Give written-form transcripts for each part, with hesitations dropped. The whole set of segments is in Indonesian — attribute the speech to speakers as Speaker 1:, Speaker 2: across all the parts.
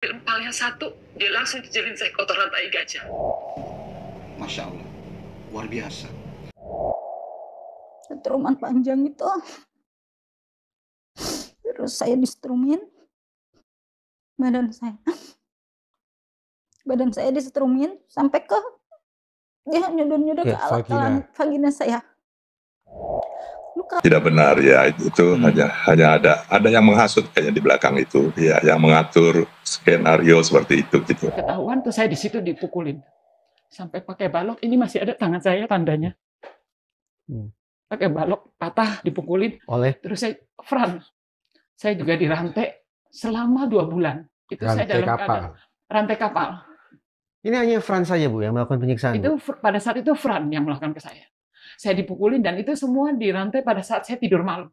Speaker 1: Empalnya satu, dia langsung jejelin saya kotoran tai gajah.
Speaker 2: Masya Allah, luar biasa.
Speaker 3: Setruman panjang itu, terus saya disetrumin, badan saya disetrumin sampai ke dia nyodor-nyodor ke alat vagina saya. Luka.
Speaker 4: Tidak benar ya, itu hanya ada yang menghasut kayaknya di belakang itu, ya, yang mengatur skenario seperti itu gitu.
Speaker 1: Ketahuan tuh saya di situ dipukulin sampai pakai balok, ini masih ada tangan saya tandanya. Pakai balok patah dipukulin oleh, terus saya juga dirantai selama 2 bulan. Itu rantai saya dalam keadaan rantai kapal.
Speaker 5: Ini hanya Fran saja Bu yang melakukan penyiksaan?
Speaker 1: Itu pada saat itu Fran yang melakukan ke saya. Saya dipukulin dan itu semua dirantai pada saat saya tidur malam.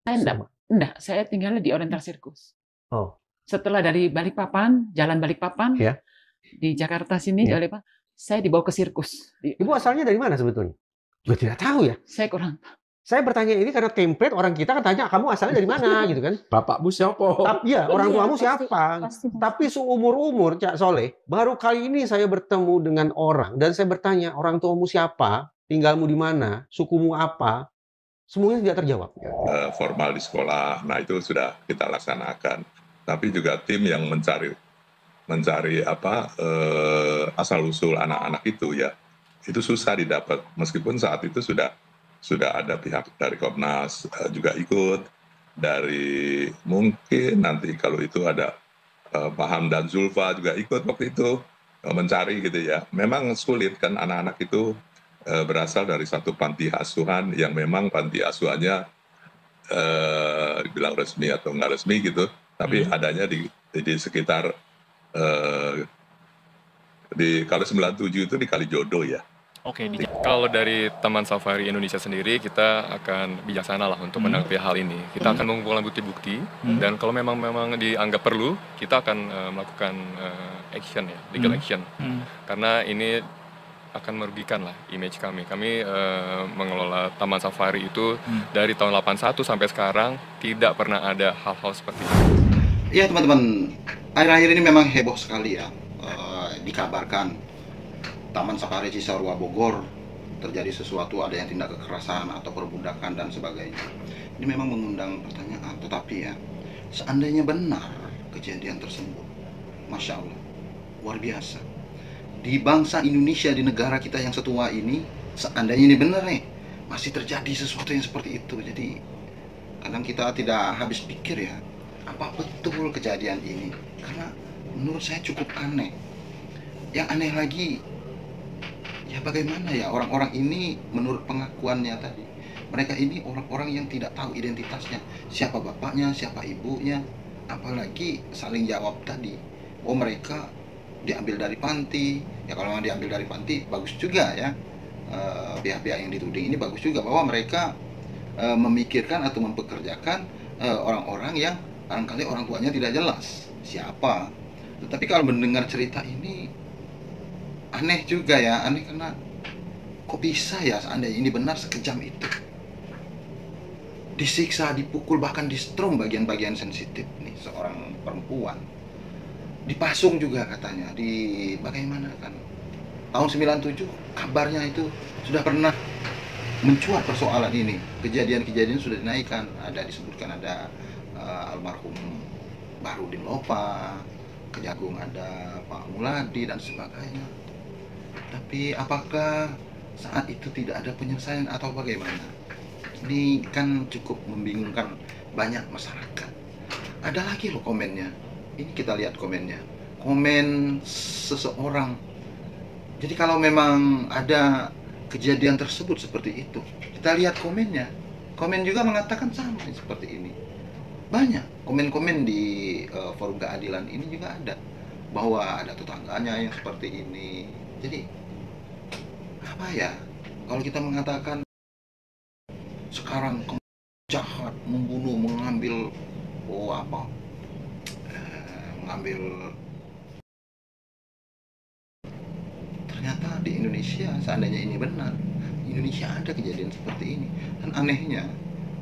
Speaker 1: Saya enggak, saya tinggalnya di Oriental Sirkus.
Speaker 5: Oh.
Speaker 1: Setelah dari Balikpapan, jalan Balikpapan, di Jakarta sini, saya dibawa ke sirkus.
Speaker 5: Ibu asalnya dari mana sebetulnya? Juga tidak tahu ya.
Speaker 1: Saya kurang.
Speaker 5: Saya bertanya ini karena template orang kita kan tanya, kamu asalnya dari mana gitu kan?
Speaker 6: Bapakmu siapa?
Speaker 5: Iya, orang tuamu siapa? Tapi seumur-umur Cak Soleh, baru kali ini saya bertemu dengan orang dan saya bertanya, orang tuamu siapa? Tinggalmu di mana? Sukumu apa? Semuanya tidak terjawab.
Speaker 4: Formal di sekolah, nah itu sudah kita laksanakan. Tapi juga tim yang mencari asal usul anak-anak itu ya, itu susah didapat. Meskipun saat itu sudah ada pihak dari Komnas juga ikut, dari mungkin nanti kalau itu ada Paham dan Zulfa juga ikut waktu itu mencari gitu ya. Memang sulit kan, anak-anak itu berasal dari satu panti asuhan yang memang panti asuhannya dibilang resmi atau nggak resmi gitu, tapi adanya di sekitar kalau 97 itu di Kalijodo ya.
Speaker 7: Oke, kalau dari Taman Safari Indonesia sendiri, kita akan bijaksana lah untuk menanggapi hal ini. Kita akan mengumpulkan bukti-bukti, dan kalau memang dianggap perlu, kita akan melakukan action ya, legal action. Karena ini akan merugikan lah image kami. Kami mengelola Taman Safari itu dari tahun 81 sampai sekarang tidak pernah ada hal-hal seperti itu.
Speaker 2: Iya teman-teman, akhir-akhir ini memang heboh sekali ya. Dikabarkan Taman Safari Cisarua Bogor terjadi sesuatu, ada yang tindak kekerasan atau perbudakan dan sebagainya. Ini memang mengundang pertanyaan, tetapi ya, seandainya benar kejadian tersebut, Masya Allah, luar biasa. Di bangsa Indonesia, di negara kita yang setua ini, seandainya ini benar nih, masih terjadi sesuatu yang seperti itu. Jadi kadang kita tidak habis pikir ya, apa betul kejadian ini? Karena menurut saya cukup aneh. Yang aneh lagi, ya bagaimana ya orang-orang ini menurut pengakuannya tadi, mereka ini orang-orang yang tidak tahu identitasnya, siapa bapaknya, siapa ibunya, apalagi saling jawab tadi, oh mereka diambil dari panti. Ya kalau memang diambil dari panti bagus juga ya, pihak-pihak yang dituding ini bagus juga bahwa mereka memikirkan atau mempekerjakan orang-orang yang barangkali orang tuanya tidak jelas siapa. Tetapi kalau mendengar cerita ini aneh juga ya, aneh karena kok bisa ya seandainya ini benar sekejam itu. Disiksa, dipukul, bahkan di-strom bagian-bagian sensitif nih seorang perempuan. Dipasung juga katanya, bagaimana kan. Tahun 97 kabarnya itu sudah pernah mencuat persoalan ini. Kejadian-kejadian sudah dinaikkan, disebutkan ada almarhum Bahrudin Lopa, Kejagung ada Pak Muladi dan sebagainya. Tapi apakah saat itu tidak ada penyelesaian atau bagaimana? Ini kan cukup membingungkan banyak masyarakat. Ada lagi loh komennya. Ini kita lihat komennya. Komen seseorang. Jadi kalau memang ada kejadian tersebut seperti itu, kita lihat komennya. Komen juga mengatakan sama seperti ini. Banyak komen-komen di forum keadilan ini juga ada, bahwa ada tetangganya yang seperti ini. Jadi apa ya, kalau kita mengatakan sekarang jahat, membunuh, mengambil ternyata di Indonesia, seandainya ini benar, di Indonesia ada kejadian seperti ini. Dan anehnya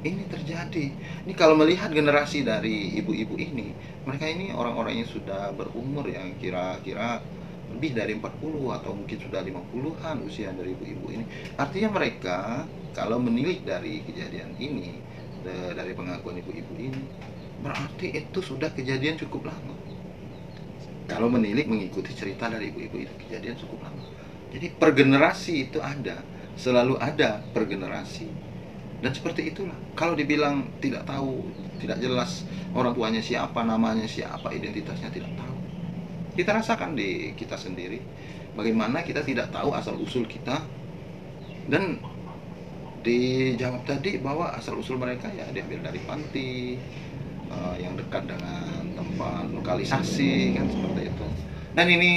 Speaker 2: ini terjadi. Ini kalau melihat generasi dari ibu-ibu ini, mereka ini orang-orang yang sudah berumur yang kira-kira lebih dari 40 atau mungkin sudah 50-an usia dari ibu-ibu ini. Artinya mereka kalau menilik dari kejadian ini, dari pengakuan ibu-ibu ini, berarti itu sudah kejadian cukup lama. Kalau menilik mengikuti cerita dari ibu-ibu itu kejadian cukup lama. Jadi per generasi itu ada, selalu ada per generasi. Dan seperti itulah, kalau dibilang tidak tahu, tidak jelas orang tuanya siapa, namanya siapa, identitasnya tidak tahu. Kita rasakan di kita sendiri, bagaimana kita tidak tahu asal-usul kita. Dan dijawab tadi bahwa asal-usul mereka ya diambil dari panti, yang dekat dengan tempat lokalisasi, kan seperti itu. Dan ini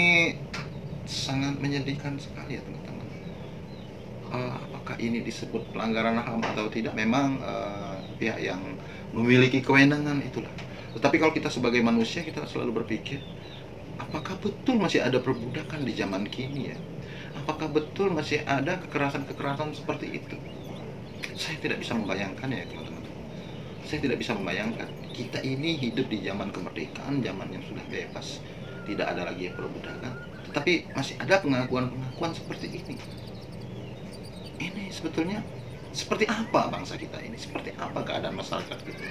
Speaker 2: sangat menyedihkan sekali ya teman-teman. Apakah ini disebut pelanggaran HAM atau tidak, memang pihak yang memiliki kewenangan itulah. Tetapi kalau kita sebagai manusia, kita selalu berpikir, apakah betul masih ada perbudakan di zaman kini ya? Apakah betul masih ada kekerasan-kekerasan seperti itu? Saya tidak bisa membayangkan ya teman-teman. Saya tidak bisa membayangkan. Kita ini hidup di zaman kemerdekaan, zaman yang sudah bebas, tidak ada lagi perbudakan. Tetapi masih ada pengakuan-pengakuan seperti ini. Ini sebetulnya seperti apa bangsa kita ini? Seperti apa keadaan masyarakat kita?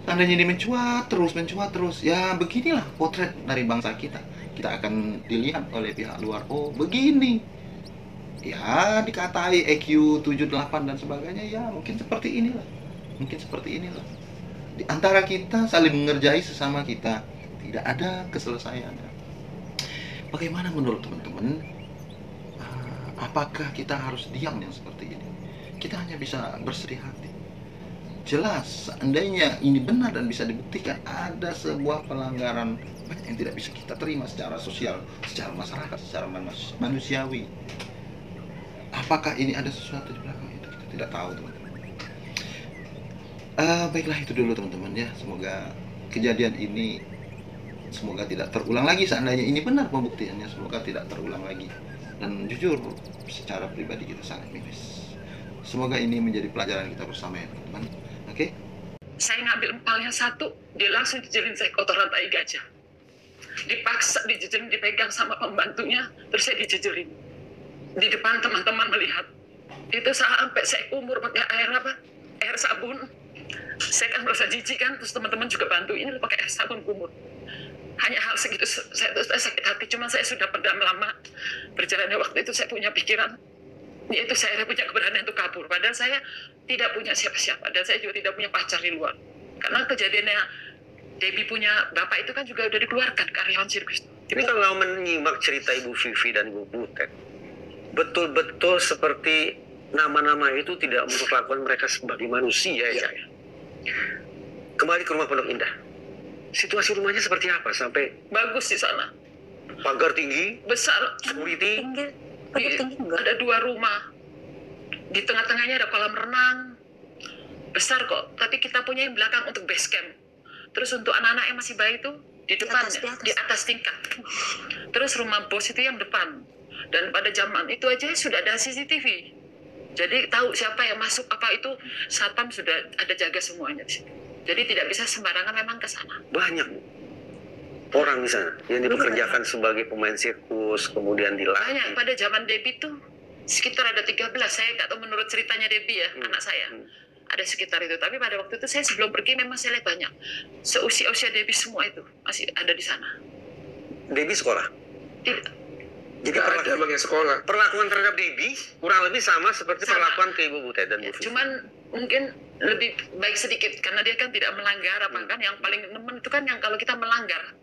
Speaker 2: Tandanya ini mencuat terus, ya beginilah potret dari bangsa kita. Kita akan dilihat oleh pihak luar, oh begini. Ya dikatai EQ 78 dan sebagainya, ya mungkin seperti inilah. Di antara kita saling mengerjai sesama kita, tidak ada keselesaiannya. Bagaimana menurut teman-teman? Apakah kita harus diam yang seperti ini? Kita hanya bisa bersedih hati. Jelas, seandainya ini benar dan bisa dibuktikan ada sebuah pelanggaran banyak yang tidak bisa kita terima secara sosial, secara masyarakat, secara manusiawi. Apakah ini ada sesuatu di belakang itu? Kita tidak tahu, teman-teman. Baiklah, itu dulu teman-teman ya. Semoga kejadian ini tidak terulang lagi. Seandainya ini benar pembuktiannya, semoga tidak terulang lagi. Dan jujur, secara pribadi kita sangat miris. Semoga ini menjadi pelajaran kita bersama ya teman-teman. Oke?
Speaker 1: Saya ngambil empalnya satu, dia langsung dijelin saya kotoran tai gajah. Dipaksa dijejelin, dipegang sama pembantunya, terus saya dijejelin. Di depan teman-teman melihat. Itu sampai saya kumur pakai air sabun. Saya kan merasa jijik kan, terus teman-teman juga bantu, ini pakai air sabun kumur. Hanya hal segitu saya sakit hati, cuma saya sudah pendam lama. Berjalannya waktu itu saya punya pikiran, yaitu saya punya keberanian untuk kabur. Padahal saya tidak punya siapa-siapa, dan saya juga tidak punya pacar di luar. Karena kejadiannya Debbie punya bapak itu kan juga udah dikeluarkan, karyawan sirkus.
Speaker 5: Tapi kalau menyimak cerita Ibu Vivi dan Ibu Butet, betul-betul seperti nama-nama itu tidak memperlakukan mereka sebagai manusia ya. Kembali ke rumah Pondok Indah. Situasi rumahnya seperti apa sampai
Speaker 1: bagus di sana?
Speaker 5: Pagar tinggi,
Speaker 1: besar,
Speaker 5: security.
Speaker 1: Tinggi ada 2 rumah. Di tengah-tengahnya ada kolam renang. Besar kok, tapi kita punya yang belakang untuk base camp. Terus untuk anak-anak yang masih bayi itu di depannya, di atas tingkat. Terus rumah bos itu yang depan. Dan pada zaman itu aja sudah ada CCTV. Jadi tahu siapa yang masuk apa itu, satpam sudah ada jaga semuanya di situ. Jadi tidak bisa sembarangan memang ke sana.
Speaker 5: Banyak orang di sana yang dipekerjakan sebagai pemain sirkus, kemudian dilatih.
Speaker 1: Banyak. Pada zaman Debbie tuh sekitar ada 13. Saya nggak tahu menurut ceritanya Debbie ya, anak saya. Ada sekitar itu. Tapi pada waktu itu saya sebelum pergi memang saya lihat banyak. Seusia Debbie semua itu masih ada di sana.
Speaker 5: Debbie sekolah?
Speaker 1: Tidak.
Speaker 5: Jadi perlakuan terhadap Debbie kurang lebih sama seperti perlakuan ke Ibu Butet dan Bu Vivi.
Speaker 1: Cuman mungkin lebih baik sedikit karena dia kan tidak melanggar apa kan, yang paling nemen itu kan yang kalau kita melanggar